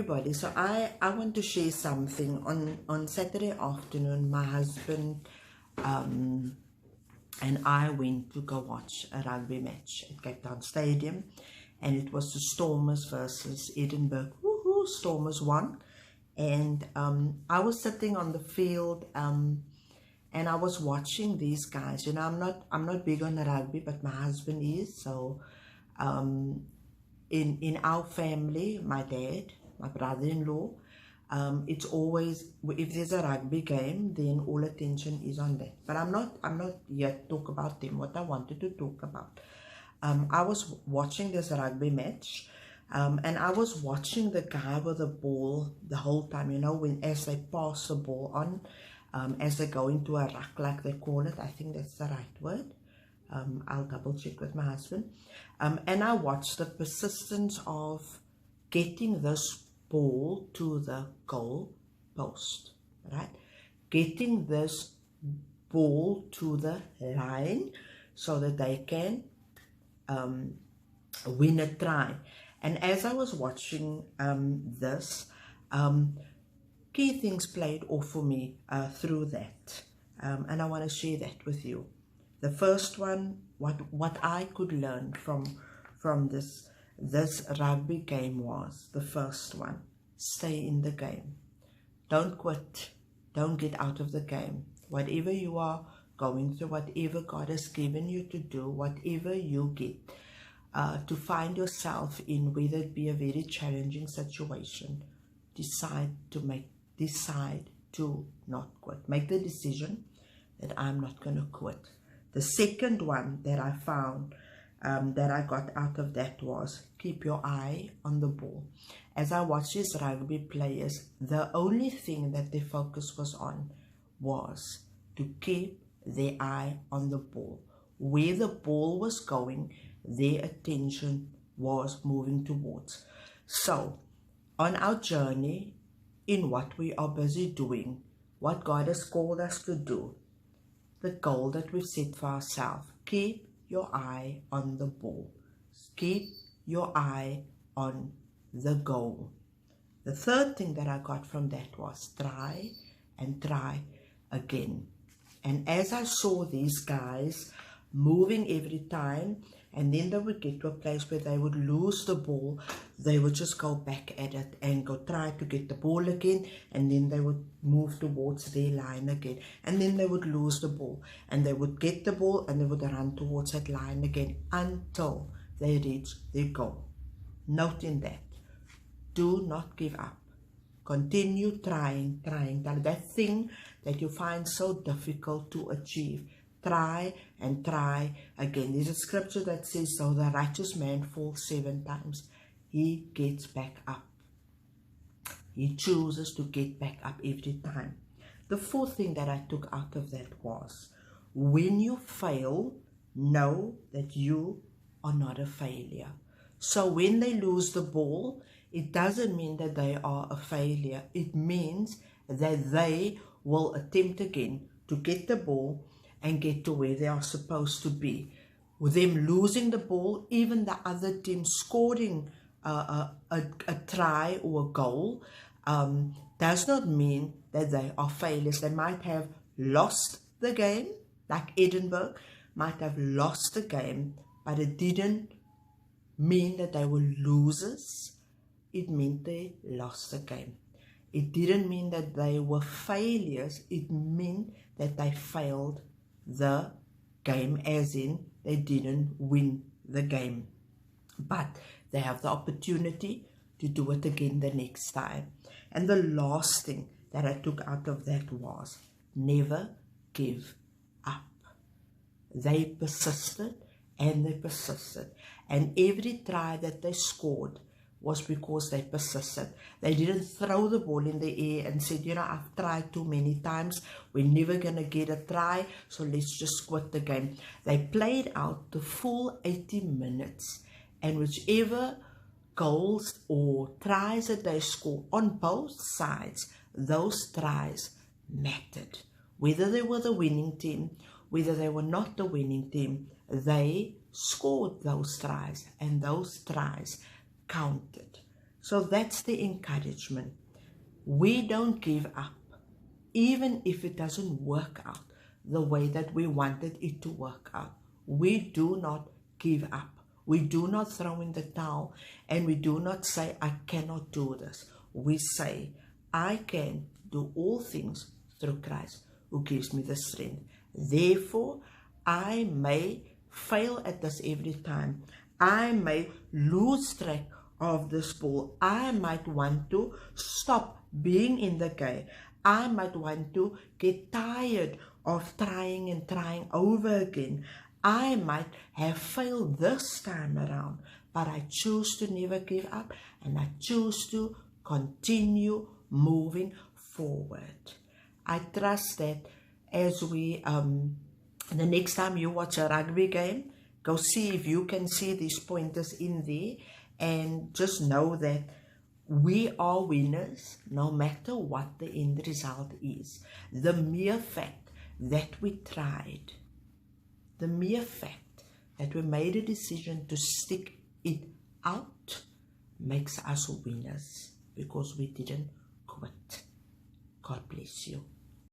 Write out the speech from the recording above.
everybody. So I want to share something. On Saturday afternoon, my husband and I went to go watch a rugby match at Cape Town Stadium, and it was the Stormers versus Edinburgh. Woohoo! Stormers won. And I was sitting on the field and I was watching these guys. You know, I'm not big on the rugby, but my husband is. So in our family, my dad, my brother-in-law, it's always, if there's a rugby game, then all attention is on that. But I'm not here to talk about them. What I wanted to talk about, I was watching this rugby match, and I was watching the guy with the ball the whole time. You know, as they pass the ball on, as they go into a ruck, like they call it. I think that's the right word. I'll double check with my husband. And I watched the persistence of getting this ball to the goal post, right? Getting this ball to the line so that they can win a try. And as I was watching this, key things played off for me through that, and I want to share that with you. The first one, what I could learn from this rugby game was, the first one, stay in the game. Don't quit. Don't get out of the game. Whatever you are going through, whatever God has given you to do, whatever you get to find yourself in, whether it be a very challenging situation, decide to not quit. Make the decision that I'm not going to quit. The second one that I found, that I got out of that, was keep your eye on the ball. As I watched these rugby players, the only thing that their focus was on was to keep their eye on the ball. Where the ball was going, their attention was moving towards. So, on our journey, in what we are busy doing, what God has called us to do, the goal that we've set for ourselves, keep your eye on the ball. Keep your eye on the goal. The third thing that I got from that was try and try again. And as I saw these guys moving every time, and then they would get to a place where they would lose the ball, they would just go back at it and go try to get the ball again, and then they would move towards their line again, and then they would lose the ball, and they would get the ball and they would run towards that line again until they reach their goal. Note in that, do not give up. Continue trying. That thing that you find so difficult to achieve, try and try again. There's a scripture that says, though the righteous man falls 7 times, he gets back up. He chooses to get back up every time. The fourth thing that I took out of that was, when you fail, know that you are not a failure. So when they lose the ball, it doesn't mean that they are a failure. It means that they will attempt again to get the ball and get to where they are supposed to be. With them losing the ball, even the other team scoring a try or a goal, does not mean that they are failures. They might have lost the game, like Edinburgh might have lost the game, but it didn't mean that they were losers. It meant they lost the game. It didn't mean that they were failures. It meant that they failed the game, as in they didn't win the game. But they have the opportunity to do it again the next time. And the last thing that I took out of that was, never give up. They persisted and they persisted. And every try that they scored was because they persisted. They didn't throw the ball in the air and said, you know, I've tried too many times, we're never going to get a try, so let's just quit the game. They played out the full 80 minutes, and whichever goals or tries that they scored on both sides, those tries mattered. Whether they were the winning team, whether they were not the winning team, they scored those tries, and those tries counted. So that's the encouragement. We don't give up, even if it doesn't work out the way that we wanted it to work out. We do not give up. We do not throw in the towel, and we do not say, I cannot do this. We say, I can do all things through Christ who gives me the strength. Therefore, I may fail at this every time. I may lose track of this ball. I might want to stop being in the game. I might want to get tired of trying and trying over again. I might have failed this time around, but I choose to never give up, and I choose to continue moving forward. I trust that as we, the next time you watch a rugby game, go see if you can see these pointers in there, and just know that we are winners no matter what the end result is. The mere fact that we tried, the mere fact that we made a decision to stick it out makes us winners, because we didn't quit. God bless you.